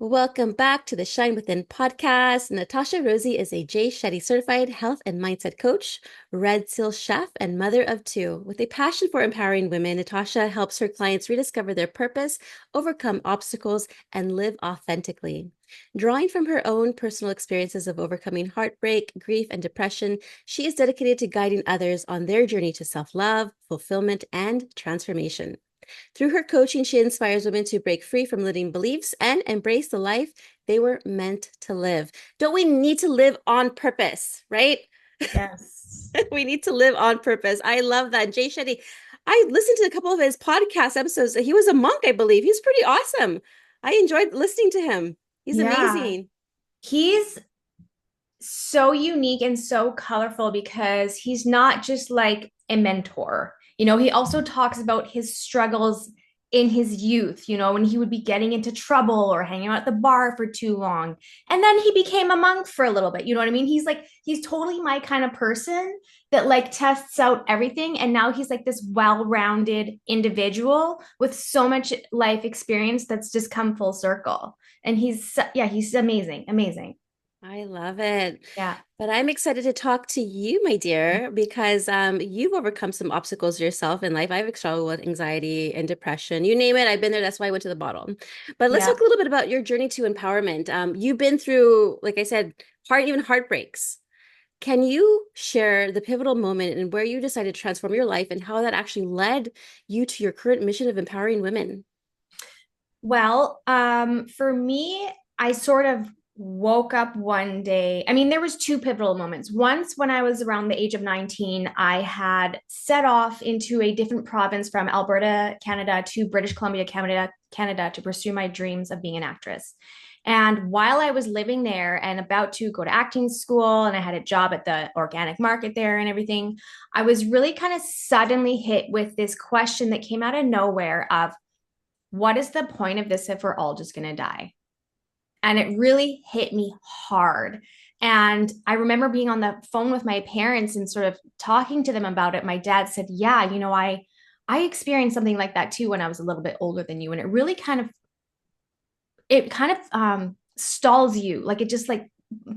Welcome back to the Shine Within podcast. Natasha Rosie is a Shetty certified health and mindset coach, Red Seal chef, and mother of two. With a passion for empowering women, Natasha helps her clients rediscover their purpose, overcome obstacles, and live authentically. Drawing from her own personal experiences of overcoming heartbreak, grief, and depression, she is dedicated to guiding others on their journey to self-love, fulfillment, and transformation. Through her coaching, she inspires women to break free from limiting beliefs and embrace the life they were meant to live. Don't we need to live on purpose, right? Yes. We need to live on purpose. I love that. Shetty, I listened to a couple of his podcast episodes. He was a monk, I believe. He's pretty awesome. I enjoyed listening to him. He's Yeah. amazing. He's so unique and so colorful because he's not just like a mentor. He also talks about his struggles in his youth, when he would be getting into trouble or hanging out at the bar for too long. And then he became a monk for a little bit. You know what I mean? He's totally my kind of person that like tests out everything. And now he's like this well-rounded individual with so much life experience that's just come full circle. And he's amazing, amazing. I love it. Yeah. But I'm excited to talk to you, my dear, because you've overcome some obstacles yourself in life. I've struggled with anxiety and depression. You name it, I've been there. That's why I went to the bottom. But let's talk Yeah. a little bit about your journey to empowerment. You've been through, like I said, even heartbreaks. Can you share the pivotal moment and where you decided to transform your life and how that actually led you to your current mission of empowering women? Well, for me, I sort of woke up one day. I mean, there was two pivotal moments. Once when I was around the age of 19, I had set off into a different province from Alberta, Canada to British Columbia, Canada to pursue my dreams of being an actress. And while I was living there and about to go to acting school, and I had a job at the organic market there and everything, I was really kind of suddenly hit with this question that came out of nowhere of what is the point of this if we're all just going to die? And it really hit me hard. And I remember being on the phone with my parents and sort of talking to them about it. My dad said, "Yeah, I experienced something like that too when I was a little bit older than you." And it kind of stalls you. Like it just like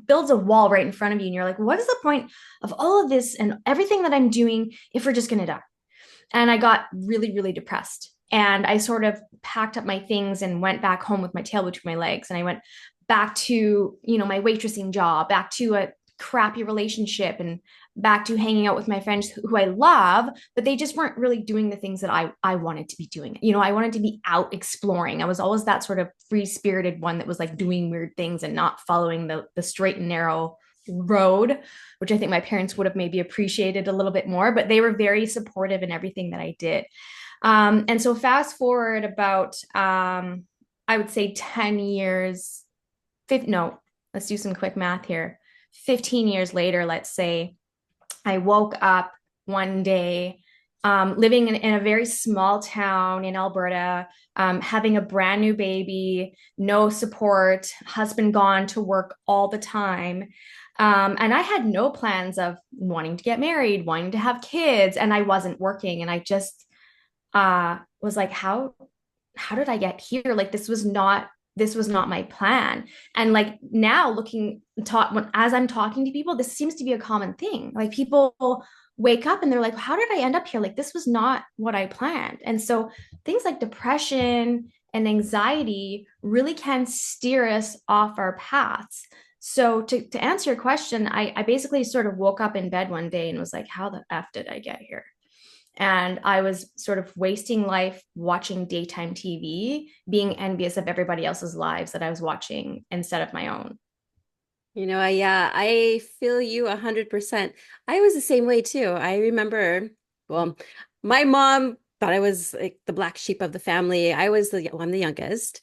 builds a wall right in front of you. And you're like, what is the point of all of this and everything that I'm doing if we're just going to die? And I got really, really depressed. And I sort of packed up my things and went back home with my tail between my legs. And I went back to, my waitressing job, back to a crappy relationship, and back to hanging out with my friends who I love, but they just weren't really doing the things that I wanted to be doing. I wanted to be out exploring. I was always that sort of free spirited one that was like doing weird things and not following the straight and narrow road, which I think my parents would have maybe appreciated a little bit more, but they were very supportive in everything that I did. And so fast forward about, I would say 10 years, no, let's do some quick math here. 15 years later, let's say, I woke up one day living in a very small town in Alberta, having a brand new baby, no support, husband gone to work all the time. And I had no plans of wanting to get married, wanting to have kids, and I wasn't working. And I just was like, how did I get here? Like this was not my plan. And like now as I'm talking to people, this seems to be a common thing. Like people wake up and they're like, how did I end up here? Like this was not what I planned. And so things like depression and anxiety really can steer us off our paths. So to answer your question, I basically sort of woke up in bed one day and was like, how the F did I get here? And I was sort of wasting life watching daytime TV, being envious of everybody else's lives that I was watching instead of my own. Yeah, I feel you 100%. I was the same way too. I remember, well, my mom thought I was like the black sheep of the family. I'm the youngest.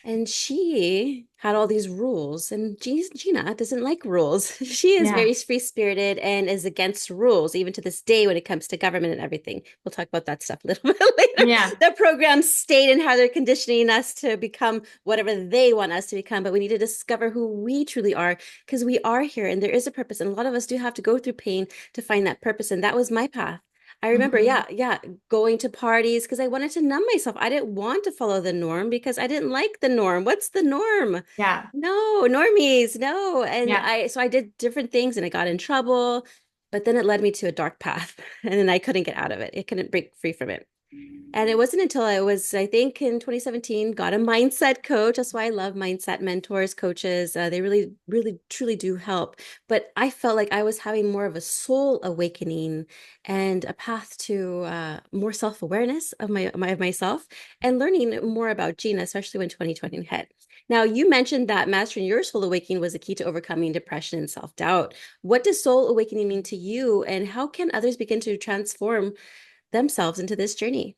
And she had all these rules, and Gina doesn't like rules. She is Yeah. very free-spirited and is against rules, even to this day when it comes to government and everything. We'll talk about that stuff a little bit later. Yeah. The program state and how they're conditioning us to become whatever they want us to become. But we need to discover who we truly are because we are here and there is a purpose. And a lot of us do have to go through pain to find that purpose. And that was my path. I remember, Mhm. yeah, going to parties because I wanted to numb myself. I didn't want to follow the norm because I didn't like the norm. What's the norm? Yeah. No, normies, no. And Yeah. I did different things and I got in trouble, but then it led me to a dark path and then I couldn't get out of it. I couldn't break free from it. And it wasn't until I was, I think in 2017, got a mindset coach. That's why I love mindset mentors, coaches. They really, really, truly do help. But I felt like I was having more of a soul awakening and a path to more self-awareness of of myself and learning more about Gina, especially when 2020 hit. Now, you mentioned that mastering your soul awakening was the key to overcoming depression and self-doubt. What does soul awakening mean to you, and how can others begin to transform themselves into this journey?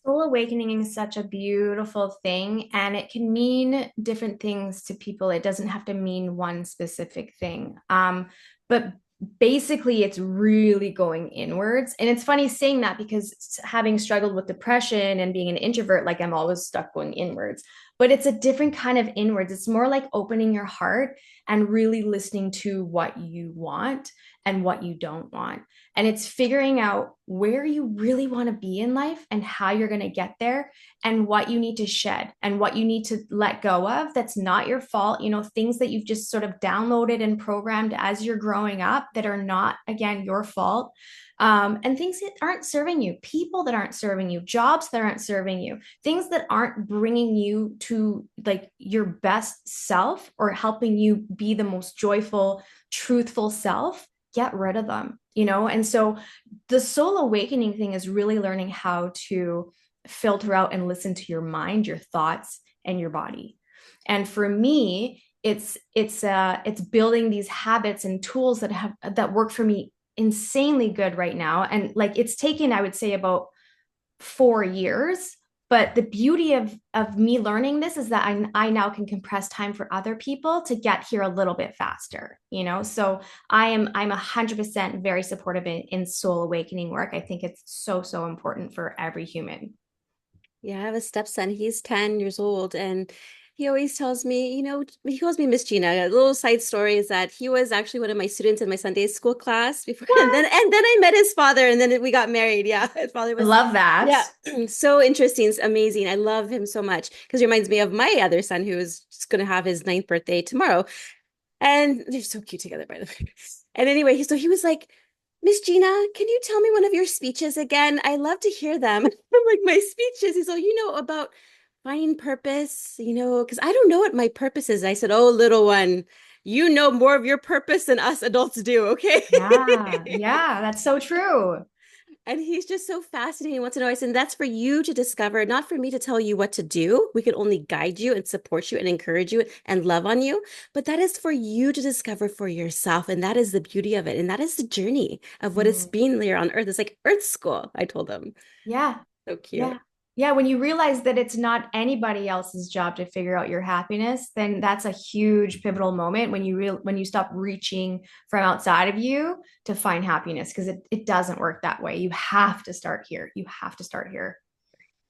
Soul awakening is such a beautiful thing, and it can mean different things to people. It doesn't have to mean one specific thing. But basically, it's really going inwards. And it's funny saying that because having struggled with depression and being an introvert, like I'm always stuck going inwards. But it's a different kind of inwards. It's more like opening your heart and really listening to what you want and what you don't want. And it's figuring out where you really want to be in life and how you're going to get there and what you need to shed and what you need to let go of that's not your fault. You know, things that you've just sort of downloaded and programmed as you're growing up that are not, again, your fault. And things that aren't serving you, people that aren't serving you, jobs that aren't serving you, things that aren't bringing you to like your best self or helping you be the most joyful, truthful self, get rid of them, you know? And so the soul awakening thing is really learning how to filter out and listen to your mind, your thoughts, and your body. And for me, it's building these habits and tools that work for me insanely good right now. And like it's taken, I would say, about 4 years. But the beauty of me learning this is that I now can compress time for other people to get here a little bit faster, you know? So I'm 100% very supportive in soul awakening work. I think it's so, so important for every human. Yeah, I have a stepson. He's 10 years old, and he always tells me, he calls me Miss Gina. A little side story is that he was actually one of my students in my Sunday school class before, and then What? I met his father, and then we got married. Yeah, his father I was, love that. yeah, so interesting. It's amazing. I love him so much because he reminds me of my other son who is just going to have his ninth birthday tomorrow. And they're so cute together, by the way. And anyway, so he was like, Miss Gina, can you tell me one of your speeches again? I love to hear them. I'm like, my speeches. He's all, about finding purpose, because I don't know what my purpose is. I said, oh, little one, you know more of your purpose than us adults do, okay? Yeah, yeah, that's so true. And he's just so fascinating. He wants to know. I said, that's for you to discover, not for me to tell you what to do. We can only guide you and support you and encourage you and love on you. But that is for you to discover for yourself. And that is the beauty of it. And that is the journey of what it's Mm, been here on earth. It's like Earth School, I told him. yeah. So cute. Yeah. Yeah. When you realize that it's not anybody else's job to figure out your happiness, then that's a huge pivotal moment when you stop reaching from outside of you to find happiness because it doesn't work that way. You have to start here. You have to start here.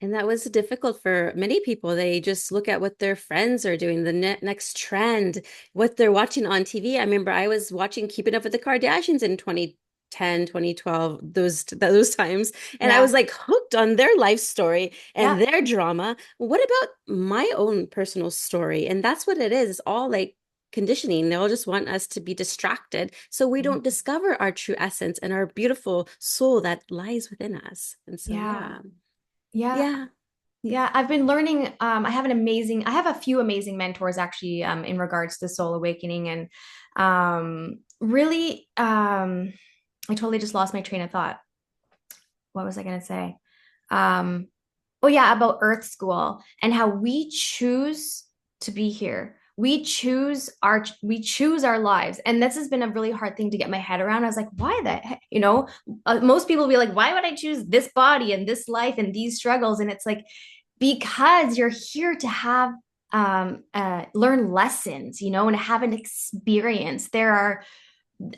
And that was difficult for many people. They just look at what their friends are doing, the next trend, what they're watching on TV. I remember I was watching Keeping Up with the Kardashians in 2010, 2012, those times, and I was Yeah. like hooked on their life story and Yeah. their drama. What about my own personal story? And that's what it is. It's all like conditioning. They'll just want us to be distracted so we don't discover our true essence and our beautiful soul that lies within us. And so, Yeah. yeah. Yeah. Yeah. Yeah, I've been learning. I have a few amazing mentors actually in regards to soul awakening and really, I totally just lost my train of thought. What was I going to say? Um, oh yeah, about Earth School and how we choose to be here. We choose our lives, and this has been a really hard thing to get my head around. I was like, why the heck? You know, most people will be like, why would I choose this body and this life and these struggles? And it's like because you're here to have learn lessons, you know, and have an experience. There are,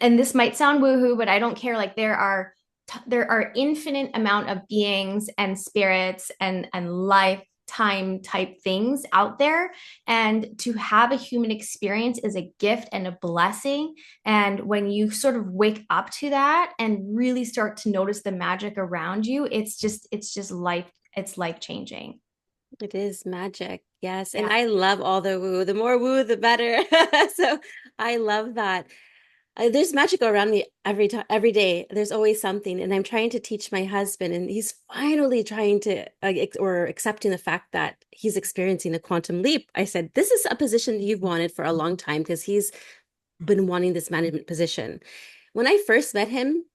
and this might sound woohoo, but I don't care. Like there are infinite amount of beings and spirits and life lifetime type things out there. And to have a human experience is a gift and a blessing. And when you sort of wake up to that and really start to notice the magic around you, it's just life, it's life changing. It is magic. Yes. And Yeah. I love all the woo. The more woo, the better. So I love that. There's magic around me every time, every day. There's always something. And I'm trying to teach my husband, and he's finally trying to, or accepting the fact that he's experiencing a quantum leap. I said, this is a position you've wanted for a long time because he's been wanting this management position. When I first met him,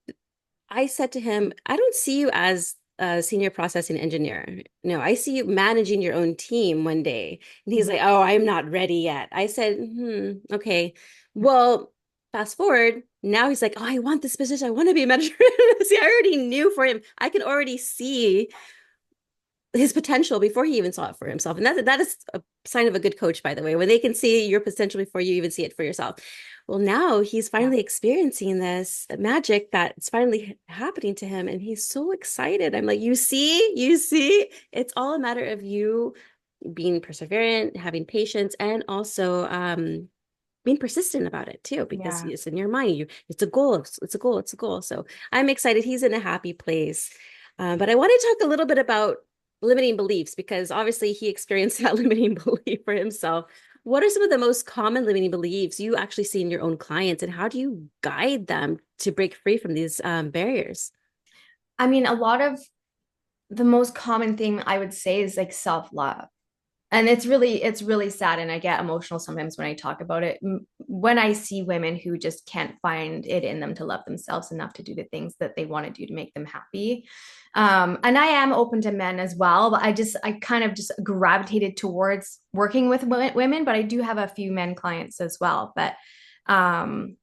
I said to him, I don't see you as a senior processing engineer. No, I see you managing your own team one day. And he's like, oh, I'm not ready yet. I said, okay. Well, fast forward. Now he's like, oh, I want this position. I want to be a manager. See, I already knew for him. I can already see his potential before he even saw it for himself. And that is a sign of a good coach, by the way, when they can see your potential before you even see it for yourself. Well, now he's Yeah. finally experiencing this magic that's finally happening to him. And he's so excited. I'm like, you see, it's all a matter of you being perseverant, having patience, and also being persistent about it too, because Yeah. it's in your mind. It's a goal. It's a goal. It's a goal. So I'm excited. He's in a happy place. But I want to talk a little bit about limiting beliefs because obviously he experienced that limiting belief for himself. What are some of the most common limiting beliefs you actually see in your own clients, and how do you guide them to break free from these barriers? I mean, a lot of the most common thing I would say is like self-love. And it's really sad, and I get emotional sometimes when I talk about it. When I see women who just can't find it in them to love themselves enough to do the things that they want to do to make them happy. And I am open to men as well, but I kind of just gravitated towards working with women, but I do have a few men clients as well. But um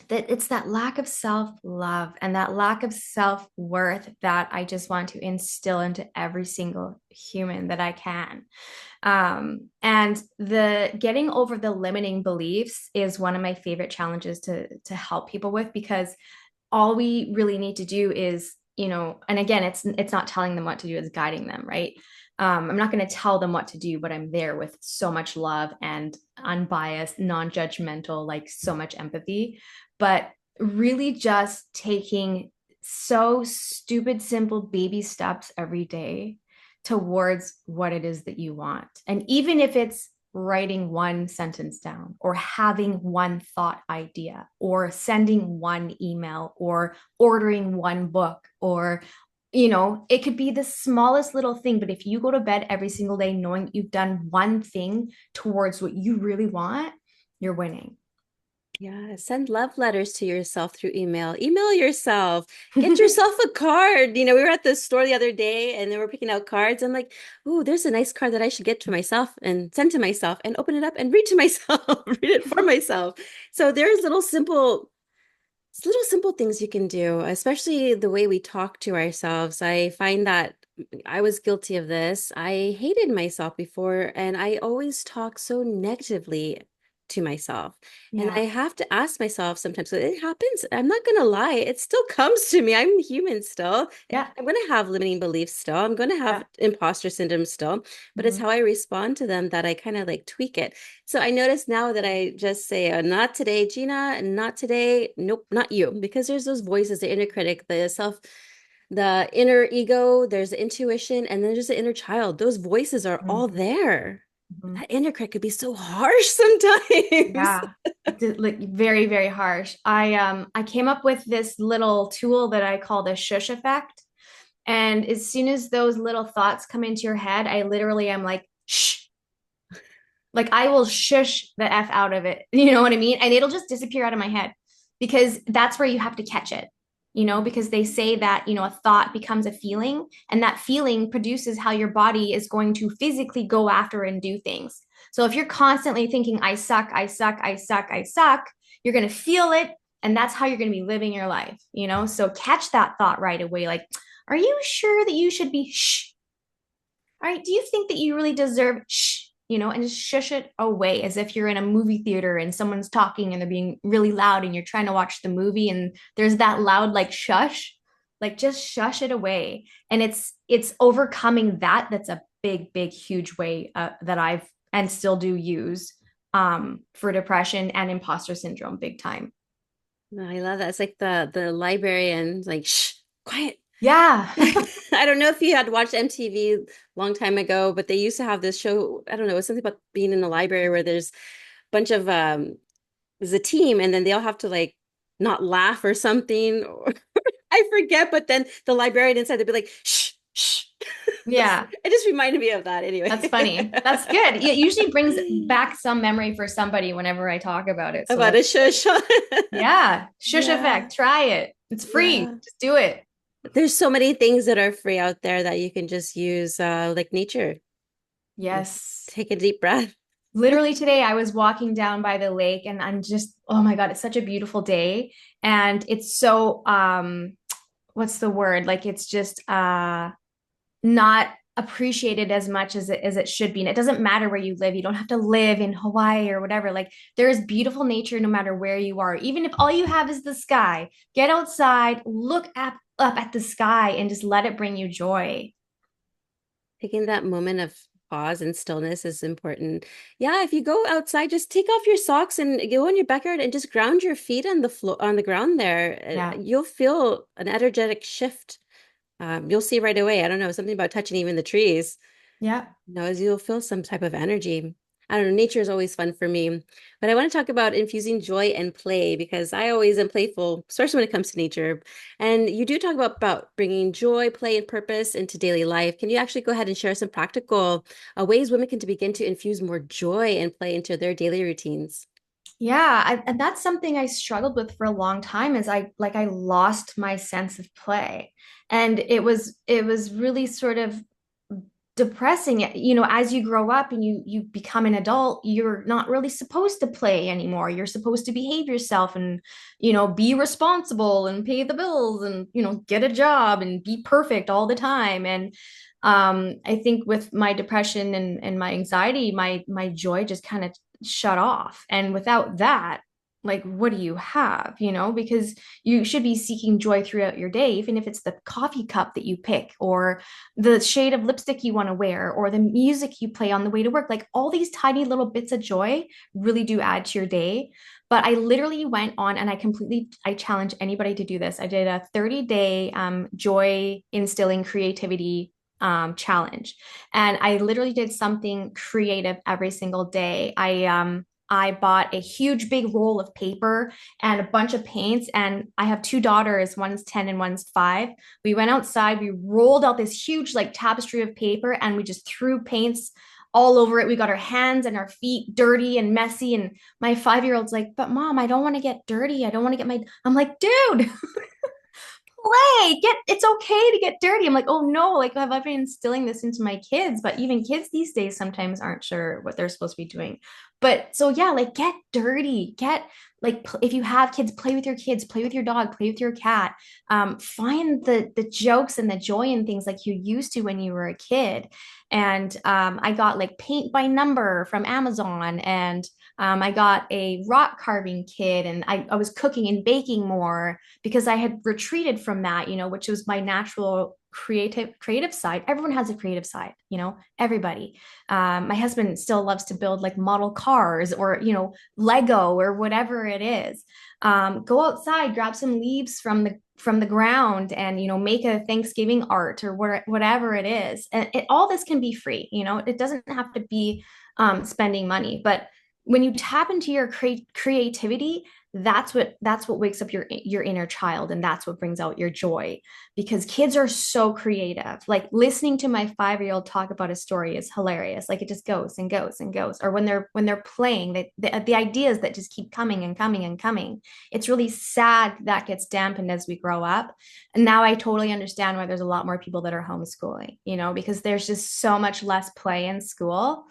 that it's that lack of self-love and that lack of self-worth that I just want to instill into every single human that I can. And the getting over the limiting beliefs is one of my favorite challenges to help people with, because all we really need to do is, and again, it's not telling them what to do, it's guiding them, right? I'm not going to tell them what to do, but I'm there with so much love and unbiased, non-judgmental, like so much empathy. But really just taking so stupid, simple baby steps every day towards what it is that you want. And even if it's writing one sentence down, or having one thought idea, or sending one email, or ordering one book, or it could be the smallest little thing, but if you go to bed every single day knowing you've done one thing towards what you really want, you're winning. Yeah, send love letters to yourself through email. Email yourself. Get yourself a card. We were at the store the other day and they were picking out cards. I'm like, "Ooh, there's a nice card that I should get to myself and send to myself and open it up and read to myself, read it for myself." So there's little simple things you can do, especially the way we talk to ourselves. I find that I was guilty of this. I hated myself before, and I always talk so negatively to myself. And I Yeah. have to ask myself sometimes, so it happens. I'm not going to lie. It still comes to me. I'm human still. Yeah. I'm going to have limiting beliefs still. I'm going to have Yeah. imposter syndrome still, but it's Mhm. how I respond to them that I kind of like tweak it. So I notice now that I just say, not today, Gina, not today. Nope, not you. Because there's those voices, the inner critic, the inner ego, there's the intuition, and then there's the inner child. Those voices are all Mhm. there. Mhm. That inner critic could be so harsh sometimes. Yeah. Like very, very harsh. I came up with this little tool that I call the shush effect. And as soon as those little thoughts come into your head, I literally am like, shh, like I will shush the F out of it. You know what I mean? And it'll just disappear out of my head, because that's where you have to catch it, because they say that, a thought becomes a feeling, and that feeling produces how your body is going to physically go after and do things. So if you're constantly thinking, I suck, I suck, I suck, I suck, you're going to feel it. And that's how you're going to be living your life. So catch that thought right away. Like, are you sure that you should be shh? All right, do you think that you really deserve shh, and just shush it away, as if you're in a movie theater and someone's talking and they're being really loud and you're trying to watch the movie and there's that loud like shush, like just shush it away. And it's overcoming that that's a big, big, huge way that I've and still do use for depression and imposter syndrome, big time. No, I love that. It's like the librarian, like, shh, quiet. Yeah. I don't know if you had watched MTV a long time ago, but they used to have this show. I don't know, it's something about being in the library where there's a bunch of there's a team and then they all have to like not laugh or something. Or I forget, but then the librarian inside they'd be like, shh, shh. Yeah. It just reminded me of that That's anyway. funny. That's good. It usually brings back some memory for somebody whenever I talk about it. So About that's a shush. yeah. Shush Yeah. effect. Try it. It's free. Yeah. Just do it. There's so many things that are free out there that you can just use, like nature. Yes. Take a deep breath. Literally today, I was walking down by the lake and I'm just, oh my God, it's such a beautiful day. And it's so, what's the word? Like it's just not appreciated as much as it should be. And it doesn't matter where you live. You don't have to live in Hawaii or whatever. Like there is beautiful nature no matter where you are. Even if all you have is the sky, get outside, up at the sky and just let it bring you joy. Taking that moment of pause and stillness is important. Yeah, if you go outside, just take off your socks and go in your backyard and just ground your feet on the floor on the ground there. Yeah. You'll feel an energetic shift. You'll see right away. I don't know, something about touching even the trees. Yeah. No, as you'll feel some type of energy. I don't know, nature is always fun for me. But I want to talk about infusing joy and play because I always am playful, especially when it comes to nature. And you do talk about bringing joy, play, and purpose into daily life. Can you actually go ahead and share some practical ways women can to begin to infuse more joy and play into their daily routines? Yeah, and that's something I struggled with for a long time is I lost my sense of play. And it was really sort of depressing. As you grow up and you become an adult, you're not really supposed to play anymore. You're supposed to behave yourself and be responsible and pay the bills and get a job and be perfect all the time. And I think with my depression and my anxiety, my joy just kind of shut off. And without that, like what do you have, because you should be seeking joy throughout your day, even if it's the coffee cup that you pick or the shade of lipstick you want to wear or the music you play on the way to work. Like all these tiny little bits of joy really do add to your day. But I literally went on and I challenge anybody to do this. I did a 30-day joy instilling creativity challenge. And I literally did something creative every single day. I bought a huge big roll of paper and a bunch of paints. And I have two daughters, one's 10 and one's 5. We went outside, we rolled out this huge like tapestry of paper and we just threw paints all over it. We got our hands and our feet dirty and messy. And my 5-year-old's like, but mom, I don't want to get dirty. I don't want to get I'm like, dude, it's okay to get dirty. I'm like, oh no, like have I been instilling this into my kids? But even kids these days sometimes aren't sure what they're supposed to be doing. But so yeah, like get dirty, if you have kids, play with your kids, play with your dog, play with your cat. Find the jokes and the joy in things like you used to when you were a kid. And I got like paint by number from Amazon, and I got a rock carving kit, and I was cooking and baking more because I had retreated from that, which was my natural creative side. Everyone has a creative side, everybody. My husband still loves to build like model cars or Lego or whatever it is. Go outside, grab some leaves from the ground and make a Thanksgiving art or whatever it is. And all this can be free. It doesn't have to be spending money, but when you tap into your creativity, that's what wakes up your inner child, and that's what brings out your joy, because kids are so creative. Like listening to my 5-year-old talk about a story is hilarious. Like it just goes and goes and goes. Or when they're playing, the ideas that just keep coming and coming and coming. It's really sad that gets dampened as we grow up. And now I totally understand why there's a lot more people that are homeschooling, because there's just so much less play in school.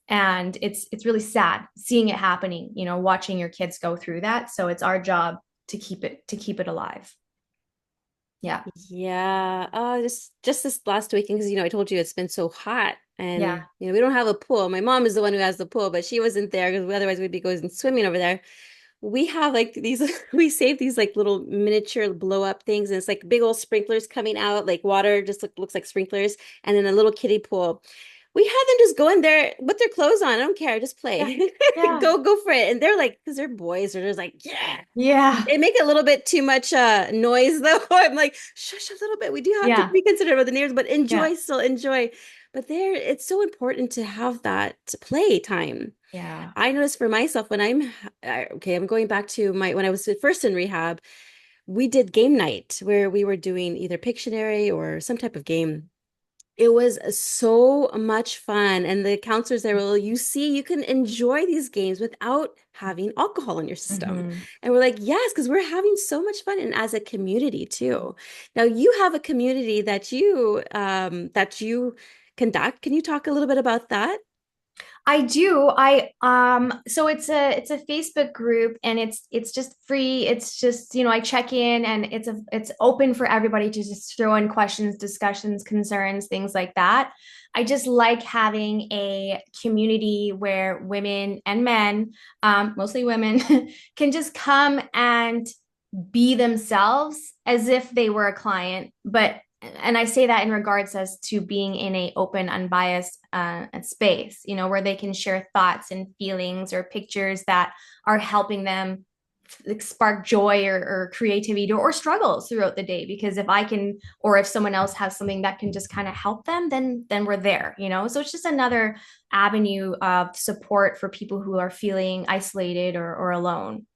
And it's really sad seeing it happening, watching your kids go through that. So it's our job to keep it alive. Yeah. Yeah. Oh, just this last weekend, because I told you it's been so hot, Yeah. and we don't have a pool. My mom is the one who has the pool, but she wasn't there because otherwise we'd be going swimming over there. We have like these, we save these like little miniature blow up things, and it's like big old sprinklers coming out, like water just looks like sprinklers, and then a little kiddie pool. we had them just go in there with their clothes on. I don't care, just Yeah. play. Yeah. Go for it. And they're like, because they're boys, they're just like, yeah. Yeah. They make a little bit too much noise though. I'm like, shush a little bit. We do have to Yeah. be considerate of the neighbors, but Yeah. enjoy, still enjoy. But there, it's so important to have that play time. Yeah. I noticed for myself when okay, I'm going back to my when I was first in rehab, we did game night where we were doing either Pictionary or some type of game. It was so much fun. And the counselors there will, you see, you can enjoy these games without having alcohol in your system. Hmm. And we're like, yes, because we're having so much fun and as a community too. Now you have a community that you conduct. Can you talk a little bit about that? I do. So it's a Facebook group and it's just free. It's just, I check in and it's open for everybody to just throw in questions, discussions, concerns, things like that. I just like having a community where women and men, mostly women, can just come and be themselves as if they were a client, but and I say that in regards as to being in a open, unbiased space, where they can share thoughts and feelings or pictures that are helping them like, spark joy or creativity or struggles throughout the day. Because if I can, or if someone else has something that can just kind of help them, then we're there. So it's just another avenue of support for people who are feeling isolated or alone.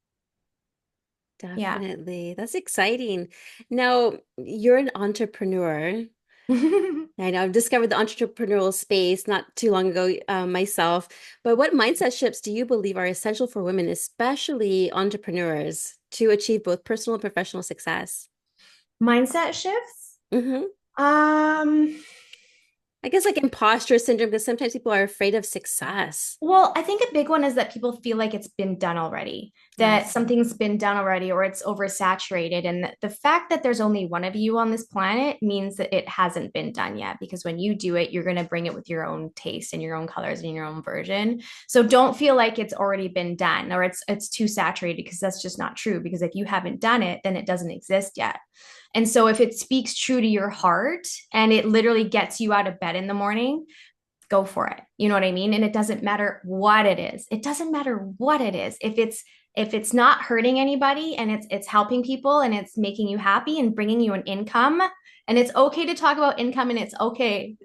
Yeah. Definitely. That's exciting. Now, you're an entrepreneur. I know I've discovered the entrepreneurial space not too long ago myself. But what mindset shifts do you believe are essential for women, especially entrepreneurs, to achieve both personal and professional success? Mindset shifts. Hmm. Um, I guess like imposter syndrome, because sometimes people are afraid of success. Well, I think a big one is that people feel like it's been done already, that Yes. something's been done already, or it's oversaturated. And the fact that there's only one of you on this planet means that it hasn't been done yet. Because when you do it, you're going to bring it with your own taste and your own colors and your own version. So don't feel like it's already been done or it's too saturated because that's just not true. Because if you haven't done it, then it doesn't exist yet. And so if it speaks true to your heart and it literally gets you out of bed in the morning, go for it. You know what I mean? And it doesn't matter what it is. It doesn't matter what it is. If it's not hurting anybody and it's helping people and it's making you happy and bringing you an income, and it's okay to talk about income and it's okay.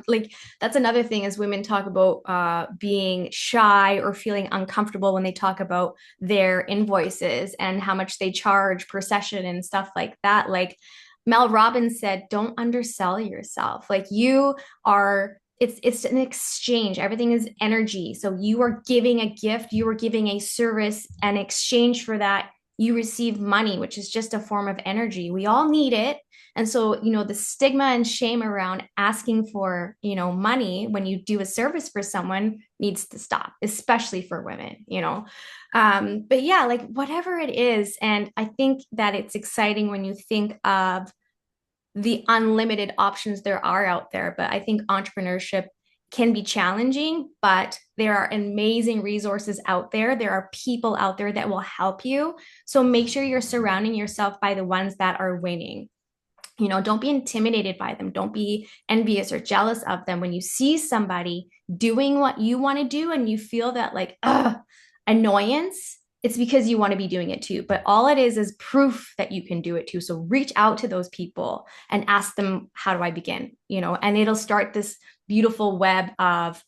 Like that's another thing as women talk about being shy or feeling uncomfortable when they talk about their invoices and how much they charge per session and stuff like that. Like Mel Robbins said, don't undersell yourself. Like you are it's an exchange. Everything is energy. So you are giving a gift, you are giving a service, and exchange for that, you receive money, which is just a form of energy. We all need it. And so, the stigma and shame around asking for, money when you do a service for someone needs to stop, especially for women. But yeah, like whatever it is. And I think that it's exciting when you think of the unlimited options there are out there. But I think entrepreneurship can be challenging, but there are amazing resources out there. There are people out there that will help you. So make sure you're surrounding yourself by the ones that are winning. Don't be intimidated by them. Don't be envious or jealous of them. When you see somebody doing what you want to do and you feel that like annoyance, it's because you want to be doing it too. But all it is proof that you can do it too. So reach out to those people and ask them, how do I begin? And it'll start this beautiful web of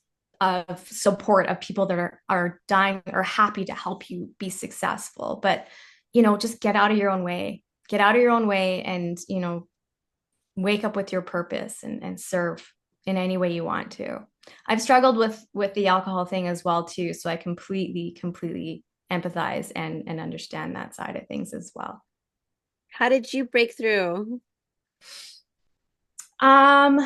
support of people that are dying or happy to help you be successful. But just get out of your own way. Get out of your own way and wake up with your purpose and serve in any way you want to. I've struggled with the alcohol thing as well too, so I completely empathize and understand that side of things as well. How did you break through? Um,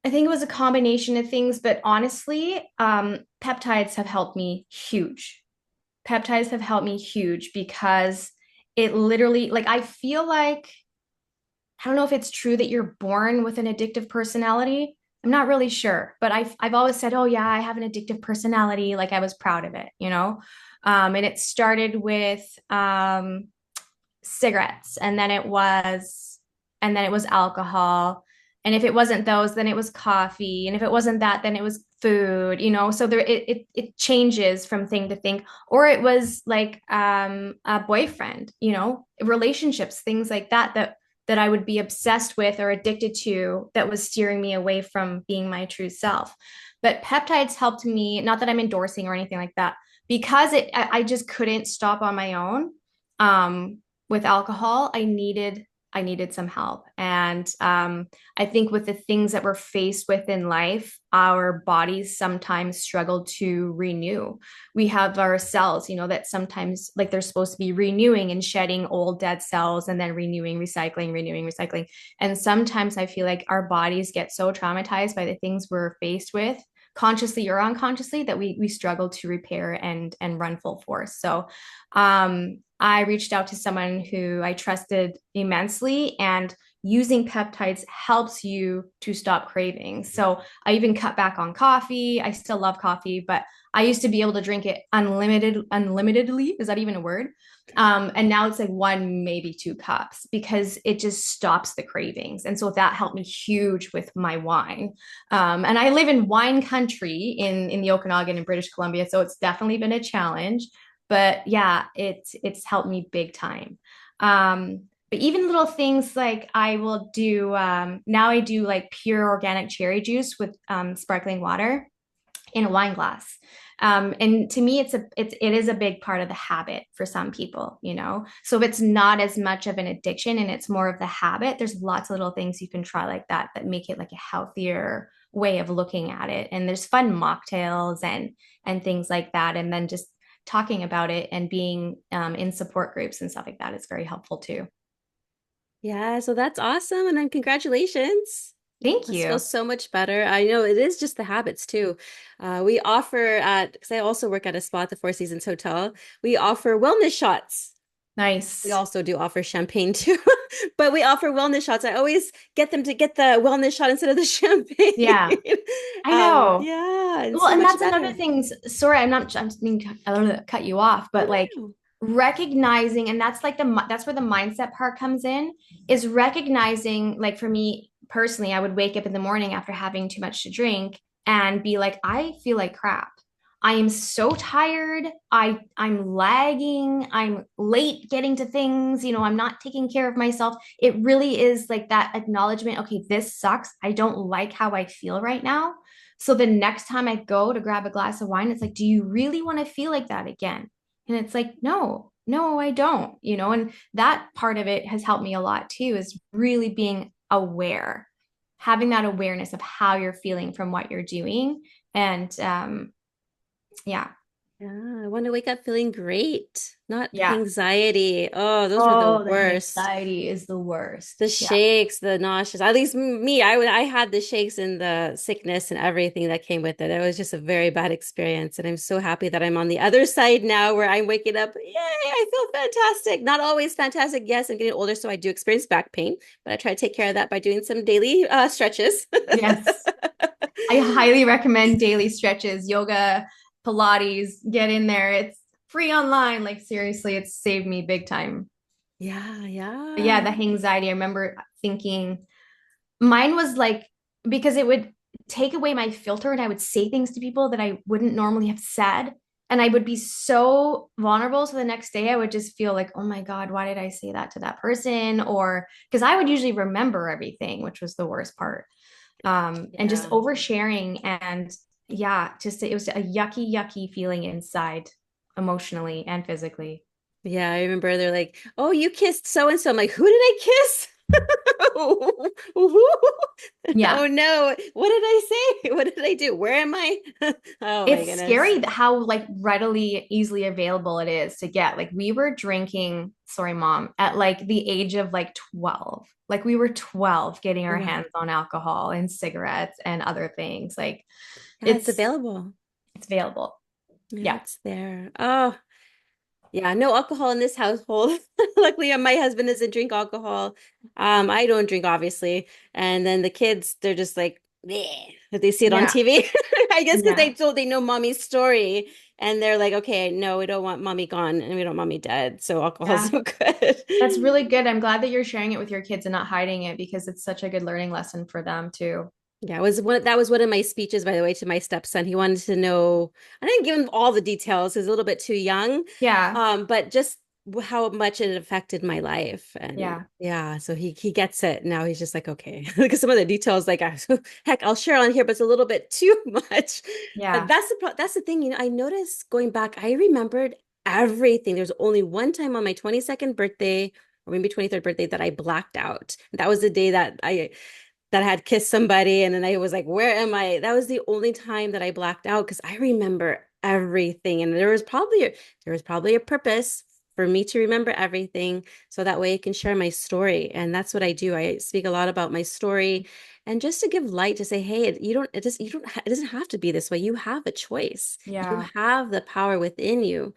I think it was a combination of things, but honestly, peptides have helped me huge. Peptides have helped me huge because it literally, like, I feel like I don't know if it's true that you're born with an addictive personality. I'm not really sure, but I've always said, "Oh yeah, I have an addictive personality." Like I was proud of it. And it started with cigarettes, and then it was alcohol, And if it wasn't those, then it was coffee. And if it wasn't that, then it was food, So it changes from thing to thing. Or it was like a boyfriend, relationships, things like that I would be obsessed with or addicted to that was steering me away from being my true self. But peptides helped me, not that I'm endorsing or anything like that, because I just couldn't stop on my own. With alcohol, I needed some help. And I think with the things that we're faced with in life, our bodies sometimes struggle to renew. We have our cells, that sometimes like they're supposed to be renewing and shedding old dead cells and then renewing, recycling, renewing, recycling. And sometimes I feel like our bodies get so traumatized by the things we're faced with, consciously or unconsciously, that we struggle to repair and run full force. So I reached out to someone who I trusted immensely, and using peptides helps you to stop cravings. So I even cut back on coffee. I still love coffee, but I used to be able to drink it unlimitedly. Is that even a word? And now it's like one, maybe two cups because it just stops the cravings. And so that helped me huge with my wine. And I live in wine country in the Okanagan in British Columbia, so it's definitely been a challenge. But yeah, it's helped me big time. But even little things like I will do now I do like pure organic cherry juice with sparkling water in a wine glass. And to me, it is a big part of the habit for some people. So if it's not as much of an addiction and it's more of the habit, there's lots of little things you can try like that make it like a healthier way of looking at it. And there's fun mocktails and things like that. And then just talking about it and being in support groups and stuff like that is very helpful too. Yeah, so that's awesome. And then congratulations. Thank This feels you. so much better. I know it is just the habits too. We offer because I also work at a spa at the Four Seasons Hotel. We offer wellness shots. We Nice. also do offer champagne too, but we offer wellness shots. I always get them to get the wellness shot instead of the Yeah, champagne. I know. Yeah, it's Well, so and much that's another better. thing. Sorry, I'm just being, I don't know, cut you off, Oh but like no. recognizing, and that's like that's where the mindset part comes in, is recognizing, like for me personally, I would wake up in the morning after having too much to drink and be like, I feel like crap. I am so tired. I'm lagging. I'm late getting to things. I'm not taking care of myself. It really is like that acknowledgement. Okay, this sucks. I don't like how I feel right now. So the next time I go to grab a glass of wine, it's like, do you really want to feel like that again? And it's like, no, no, I don't. And that part of it has helped me a lot too, is really being aware, having that awareness of how you're feeling from what you're doing. And yeah, Yeah, I want to wake up feeling great, not yeah. anxiety. Oh, those were the Oh, the worst. anxiety is the The worst. Yeah. shakes, the nauseous. At least me, I had the shakes and the sickness and everything that came with it. It was just a very bad experience, and I'm so happy that I'm on the other side now, where I'm waking up. Yay, I feel fantastic. Not always fantastic. Yes, I'm getting older, so I do experience back pain, but I try to take care of that by doing some daily stretches. Yes. I highly recommend daily stretches, yoga, Pilates, get in there. It's free online. Like seriously, it's saved me big time. Yeah, But yeah, yeah. the anxiety. I remember thinking mine was like because it would take away my filter and I would say things to people that I wouldn't normally have said. And I would be so vulnerable. So the next day I would just feel like, oh my God, why did I say that to that person? Or because I would usually remember everything, which was the worst part. And just Yeah. oversharing and yeah, just it was a yucky feeling inside emotionally and physically. Yeah, I remember they're like, "Oh, you kissed so and so." I'm like, "Who did I kiss?" Yeah. Oh no, what did I say? What did I do? Where am I? Oh my It's goodness. scary how like readily easily available it is to get. Like we were drinking, sorry mom, at like the age of like 12. Like we were 12 getting our Wow. hands on alcohol and cigarettes and other things. Like Yeah, it's it's available. it's available. Yeah, Yeah. it's there. Oh, yeah, no alcohol in this household. Luckily, my husband doesn't drink alcohol. I don't drink, obviously. And then the kids, they're just like, "Bleh," if they see it on Yeah. TV. I guess because Yeah. they know mommy's story. And they're like, okay, no, we don't want mommy gone and we don't want mommy dead. So Yeah. alcohol's no good. That's really good. I'm glad that you're sharing it with your kids and not hiding it because it's such a good learning lesson for them too. Yeah, that was one of my speeches, by the way, to my stepson. He wanted to know, I didn't give him all the details. He's a little bit too young. Yeah. But just how much it affected my life. And Yeah. yeah, so he gets it. Now he's just like, okay. Because some of the details, like, heck, I'll share on here, but it's a little bit too much. But Yeah. that's the thing, I noticed going back, I remembered everything. There's only one time on my 22nd birthday, or maybe 23rd birthday, that I blacked out. That was the day that I had kissed somebody, and then I was like, where am I? That was the only time that I blacked out because I remember everything. And there was probably a purpose for me to remember everything so that way I can share my story. And that's what I do. I speak a lot about my story and just to give light to say, hey, it doesn't have to be this way. You have a choice. You Yeah. have the power within you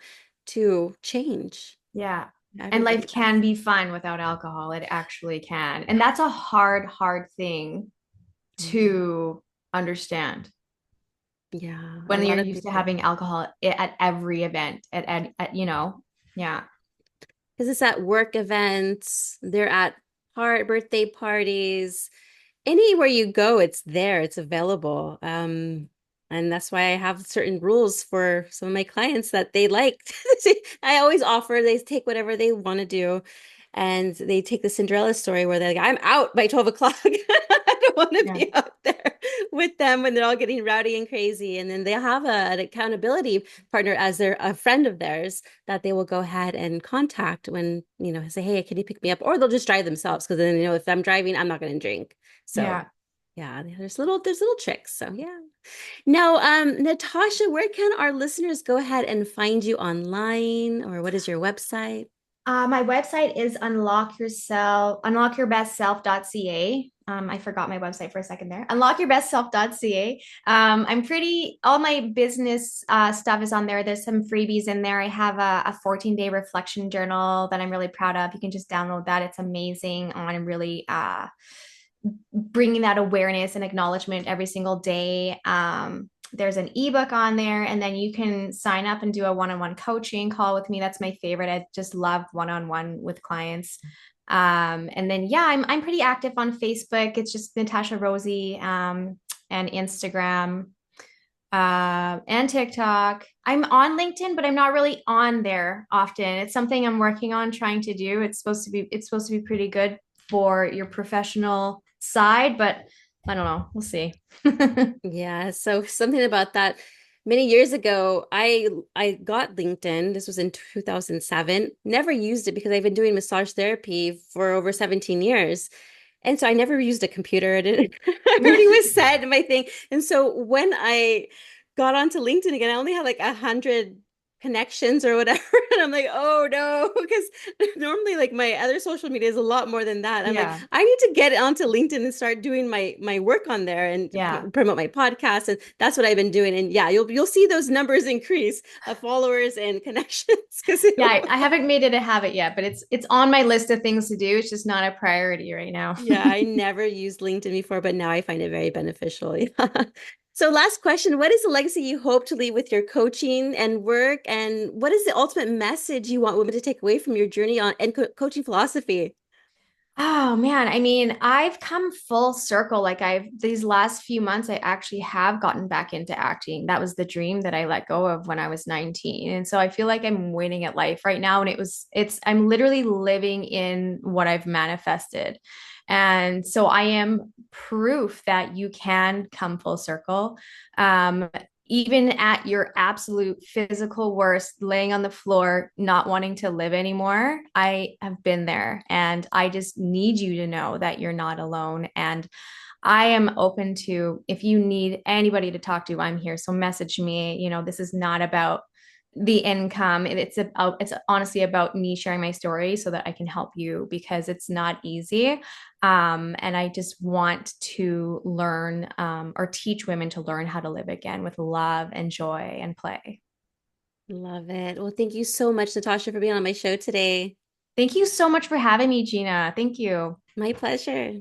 to change. Yeah. And life Everybody can does. be fun without alcohol. It actually can. And that's a hard, hard thing Mhm. to understand Yeah, a when you're lot of used to people. having alcohol at every event, yeah. Because it's at work events, they're at birthday parties, anywhere you go, it's there, it's available. And that's why I have certain rules for some of my clients that they like. I always offer, they take whatever they want to do. And they take the Cinderella story where they're like, I'm out by 12 o'clock. I don't want to Yeah. be out there with them when they're all getting rowdy and crazy. And then they have an accountability partner as a friend of theirs that they will go ahead and contact when, say, hey, can you pick me up? Or they'll just drive themselves because then, if I'm driving, I'm not going to drink. So Yeah. yeah, there's little tricks. So yeah. Now, Natasha, where can our listeners go ahead and find you online, or what is your website? My website is unlockyourbestself.ca. I forgot my website for a second there. Unlockyourbestself.ca. All my business stuff is on there. There's some freebies in there. I have a 14-day reflection journal that I'm really proud of. You can just download that. It's amazing on really bringing that awareness and acknowledgement every single day. There's an ebook on there, and then you can sign up and do a one-on-one coaching call with me. That's my favorite. I just love one-on-one with clients. And then yeah, I'm pretty active on Facebook. It's just Natasha Rosie, and Instagram, and TikTok. I'm on LinkedIn, but I'm not really on there often. It's something I'm working on trying to do. It's supposed to be pretty good for your professional side, but I don't know. We'll see. Yeah, so something about that. Many years ago, I got LinkedIn. This was in 2007. Never used it because I've been doing massage therapy for over 17 years. And so I never used a computer. I didn't, I already was set in my thing. And so when I got onto LinkedIn again, I only had like 100 connections or whatever. And I'm like, oh no, because normally like my other social media is a lot more than that. I'm like, Yeah. I need to get onto LinkedIn and start doing my work on there and Yeah. promote my podcast. And that's what I've been doing. And yeah, you'll see those numbers increase of followers and connections because Yeah, I haven't made it a habit yet, but it's on my list of things to do. It's just not a priority right now. yeah, I never used LinkedIn before, but now I find it very beneficial. Yeah. So, last question, what is the legacy you hope to leave with your coaching and work? And what is the ultimate message you want women to take away from your journey on and coaching philosophy? Oh man, I mean, I've come full circle. Like these last few months, I actually have gotten back into acting. That was the dream that I let go of when I was 19. And so I feel like I'm winning at life right now. And I'm literally living in what I've manifested. And so I am proof that you can come full circle. Um, Even at your absolute physical worst, laying on the floor, not wanting to live anymore, I have been there. And I just need you to know that you're not alone. And I am open to, if you need anybody to talk to, I'm here. So message me. This is not about the income. It's honestly about me sharing my story so that I can help you because it's not easy. And I just want to learn, or teach women to learn how to live again with love and joy and play. Love it. Well, thank you so much, Natasha, for being on my show today. Thank you so much for having me, Gina. Thank you. My pleasure.